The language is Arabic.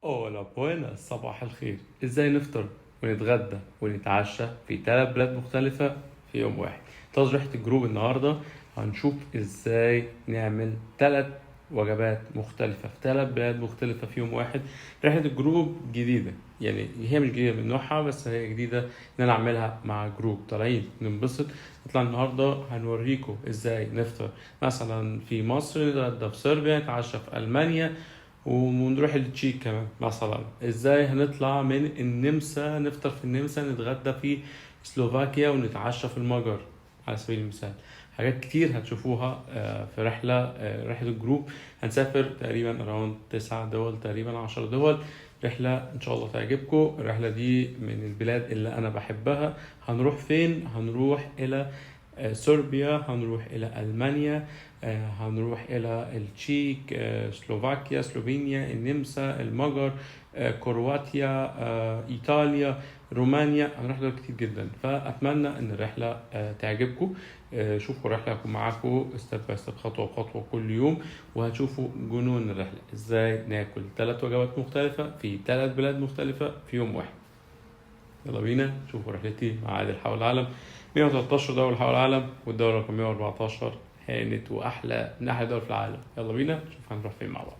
اولا بوينا، صباح الخير. ازاي نفطر ونتغدى ونتعشى في 3 بلاد مختلفة في يوم واحد؟ تصريحة الجروب النهاردة هنشوف ازاي نعمل 3 وجبات مختلفة في 3 بلاد مختلفة في يوم واحد. رحلة الجروب جديدة، يعني هي مش جديدة من نوعها، بس هي جديدة ان انا اعملها مع جروب طالعين ننبسط. نطلع النهاردة هنوريكم ازاي نفطر مثلا في مصر، نتغدى في صربيا، نتعشى في ألمانيا، ونروح التشيك كمان. مثلا ازاي هنطلع من النمسا نفطر في النمسا، نتغدى في سلوفاكيا، ونتعشى في المجر على سبيل المثال. حاجات كتير هتشوفوها في رحلة الجروب. هنسافر تقريبا اراوند 9 دول، تقريبا 10 دول. رحلة ان شاء الله تعجبكم. الرحلة دي من البلاد اللي انا بحبها. هنروح فين؟ هنروح الى صربيا، هنروح إلى ألمانيا، هنروح إلى التشيك، سلوفاكيا، سلوفينيا، النمسا، المجر، كرواتيا، إيطاليا، رومانيا. هنروح دول كتير جدا، فأتمنى إن الرحلة تعجبكم. شوفوا الرحلة هكون معاكم ستيب باي ستيب، خطوة بخطوة كل يوم، وهتشوفوا جنون الرحلة ازاي ناكل 3 وجبات مختلفة في 3 بلاد مختلفة في يوم واحد. يلا بينا نشوف رحلتي مع عادل حول العالم. 113 دولة حول العالم، والدولة رقم 114 هانت وأحلى من أحلى دول في العالم. يلا بينا نشوف هنروح فين مع بعض.